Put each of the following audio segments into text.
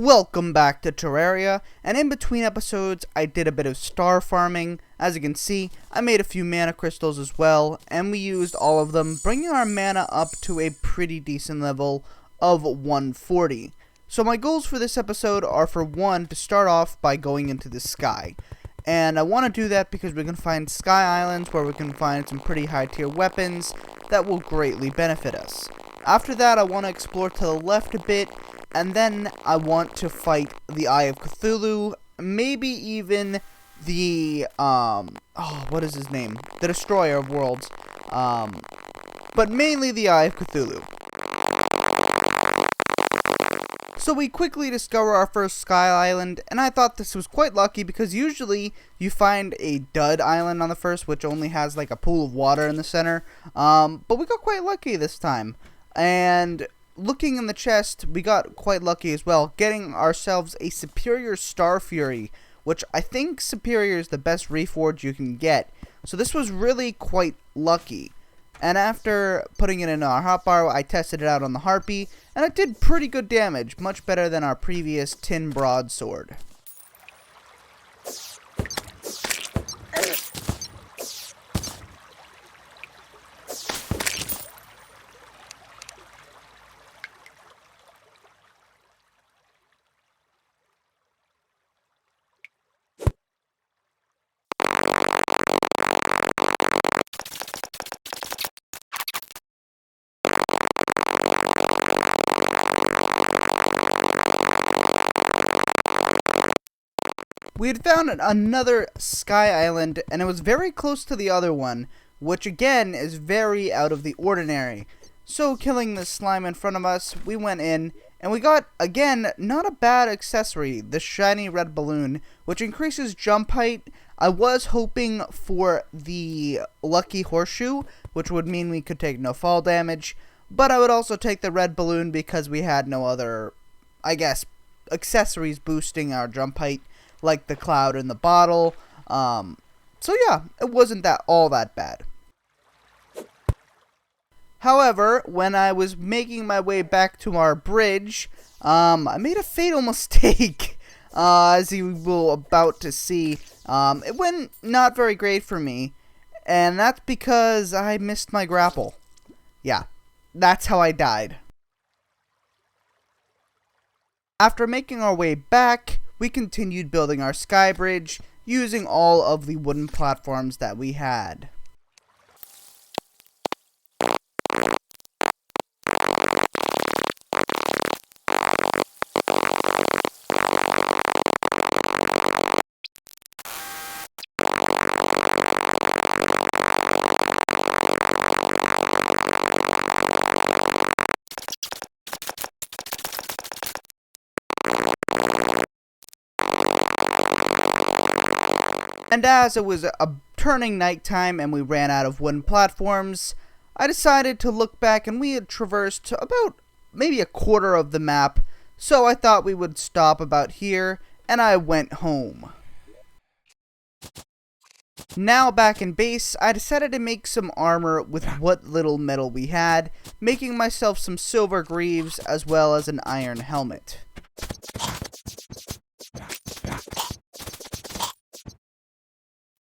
Welcome back to Terraria, and in between episodes I did a bit of star farming. As you can see, I made a few mana crystals as well, and we used all of them, bringing our mana up to a pretty decent level of 140. So my goals for this episode are, for one, to start off by going into the sky. And I want to do that because we can find sky islands where we can find some pretty high tier weapons that will greatly benefit us. After that, I want to explore to the left a bit, and then I want to fight the Eye of Cthulhu, maybe even the, what is his name? The Destroyer of Worlds, but mainly the Eye of Cthulhu. So we quickly discover our first sky island, and I thought this was quite lucky because usually you find a dud island on the first, which only has like a pool of water in the center, but we got quite lucky this time. And looking in the chest, we got quite lucky as well, getting ourselves a Superior Star Fury, which I think Superior is the best reforge you can get. So this was really quite lucky. And after putting it in our hotbar, I tested it out on the Harpy, and it did pretty good damage, much better than our previous tin broadsword. We had found another sky island, and it was very close to the other one, which again is very out of the ordinary. So killing the slime in front of us, we went in, and we got, again, not a bad accessory, the shiny red balloon, which increases jump height. I was hoping for the lucky horseshoe, which would mean we could take no fall damage, but I would also take the red balloon because we had no other, accessories boosting our jump height, like the cloud in the bottle. So yeah, it wasn't all that bad. However, when I was making my way back to our bridge, I made a fatal mistake, as you will about to see. It went not very great for me, and that's because I missed my grapple. Yeah, that's how I died. After making our way back, we continued building our sky bridge, using all of the wooden platforms that we had. And as it was turning nighttime and we ran out of wooden platforms, I decided to look back, and we had traversed about maybe a quarter of the map, so I thought we would stop about here, and I went home. Now back in base, I decided to make some armor with what little metal we had, making myself some silver greaves as well as an iron helmet.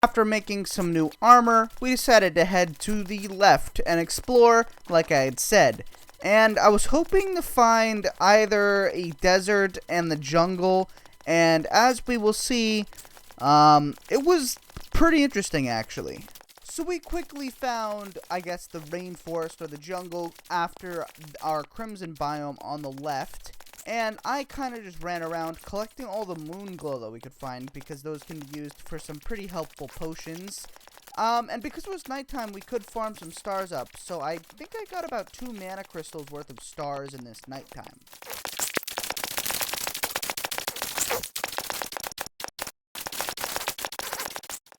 After making some new armor, we decided to head to the left and explore, like I had said. And I was hoping to find either a desert and the jungle, and as we will see, it was pretty interesting actually. So we quickly found, the rainforest or the jungle after our crimson biome on the left. And I kind of just ran around collecting all the moon glow that we could find, because those can be used for some pretty helpful potions. And because it was nighttime, we could farm some stars up. So I think I got about 2 mana crystals worth of stars in this nighttime.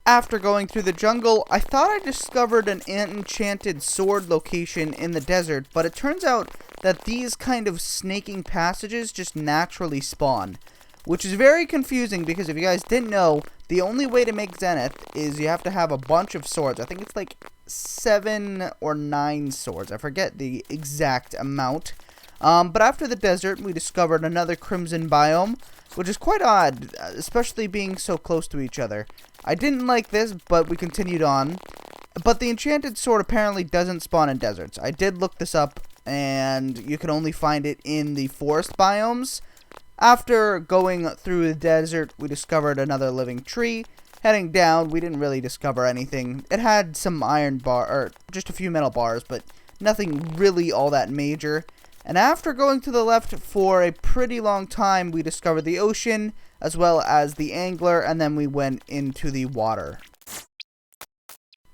After going through the jungle, I thought I discovered an enchanted sword location in the desert, but it turns out that these kind of snaking passages just naturally spawn, which is very confusing because if you guys didn't know, the only way to make Zenith is you have to have a bunch of swords. I think it's like 7 or 9 swords. I forget the exact amount. But after the desert, we discovered another crimson biome, which is quite odd, especially being so close to each other. I didn't like this, but we continued on. But the enchanted sword apparently doesn't spawn in deserts. I did look this up, and you can only find it in the forest biomes. After going through the desert, we discovered another living tree. Heading down, we didn't really discover anything. It had some iron bar, or just a few metal bars, but nothing really all that major. And after going to the left for a pretty long time, we discovered the ocean, as well as the angler, and then we went into the water.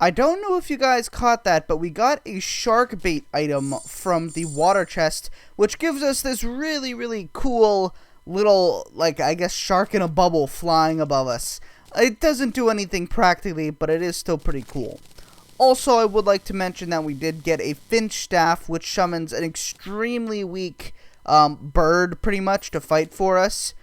I don't know if you guys caught that, but we got a shark bait item from the water chest, which gives us this really, really cool little, like, I guess, shark in a bubble flying above us. It doesn't do anything practically, but it is still pretty cool. Also, I would like to mention that we did get a finch staff, which summons an extremely weak bird, pretty much, to fight for us.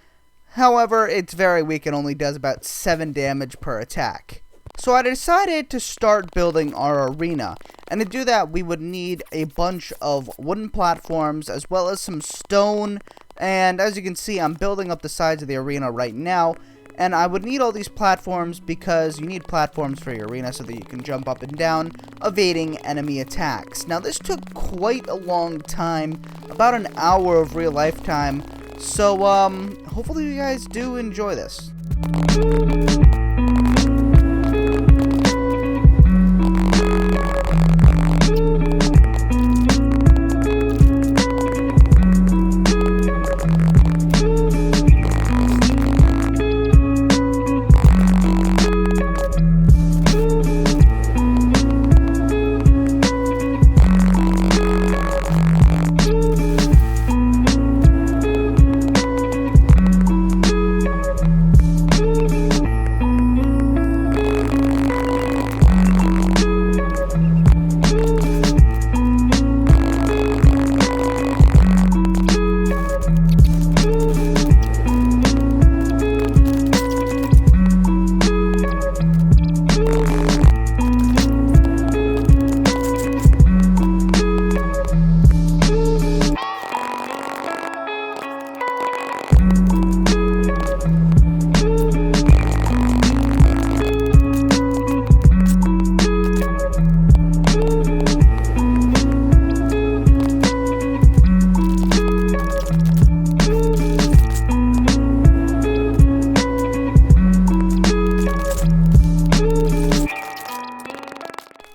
However, it's very weak and only does about 7 damage per attack. So I decided to start building our arena, and to do that we would need a bunch of wooden platforms as well as some stone, and as you can see I'm building up the sides of the arena right now, and I would need all these platforms because you need platforms for your arena so that you can jump up and down, evading enemy attacks. Now this took quite a long time, about an hour of real life time, so hopefully you guys do enjoy this.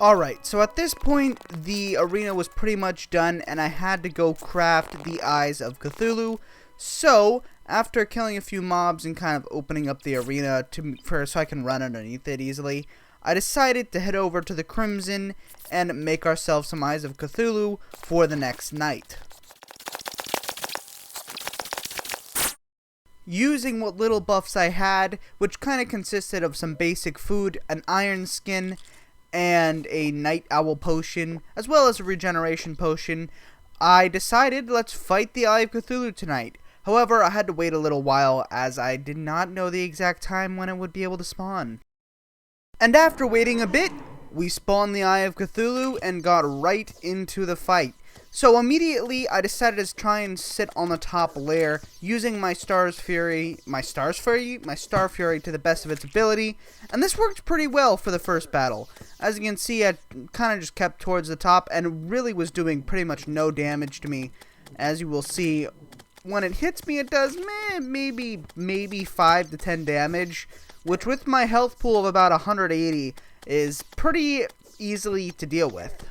Alright, so at this point, the arena was pretty much done, and I had to go craft the Eyes of Cthulhu. So, after killing a few mobs and kind of opening up the arena so I can run underneath it easily, I decided to head over to the Crimson and make ourselves some Eyes of Cthulhu for the next night. Using what little buffs I had, which kind of consisted of some basic food, an iron skin, and a night owl potion, as well as a regeneration potion, I decided let's fight the Eye of Cthulhu tonight. However, I had to wait a little while as I did not know the exact time when it would be able to spawn. And after waiting a bit, we spawned the Eye of Cthulhu and got right into the fight. So immediately I decided to try and sit on the top layer using my Star Fury to the best of its ability, and this worked pretty well for the first battle. As you can see, I kind of just kept towards the top and really was doing pretty much no damage to me. As you will see, when it hits me it does maybe 5 to 10 damage, which with my health pool of about 180 is pretty easily to deal with.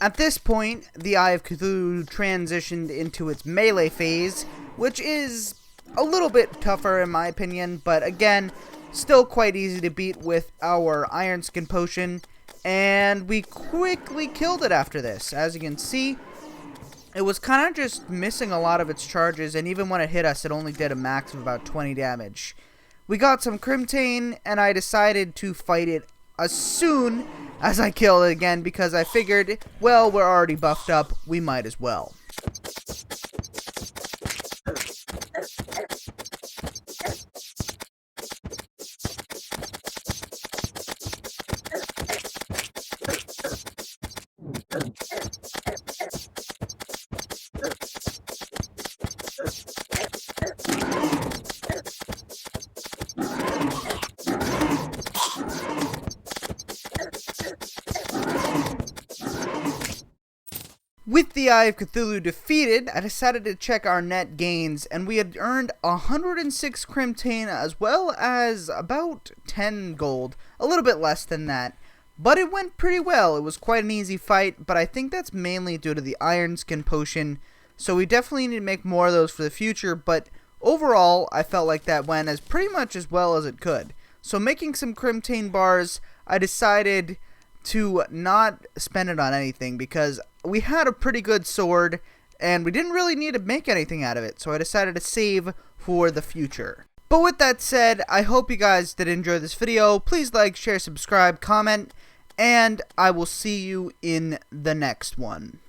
At this point, the Eye of Cthulhu transitioned into its melee phase, which is a little bit tougher in my opinion, but again, still quite easy to beat with our Iron Skin potion, and we quickly killed it after this. As you can see, it was kind of just missing a lot of its charges, and even when it hit us, it only did a max of about 20 damage. We got some Crimtane, and I decided to fight it as soon as I killed it again, because I figured, well, we're already buffed up, we might as well. With the Eye of Cthulhu defeated, I decided to check our net gains, and we had earned 106 Crimtane as well as about 10 gold, a little bit less than that. But it went pretty well. It was quite an easy fight, but I think that's mainly due to the Iron Skin Potion, so we definitely need to make more of those for the future, but overall, I felt like that went as pretty much as well as it could. So making some Crimtane bars, I decided to not spend it on anything because we had a pretty good sword and we didn't really need to make anything out of it, so I decided to save for the future. But with that said, I hope you guys did enjoy this video. Please like, share, subscribe, comment, and I will see you in the next one.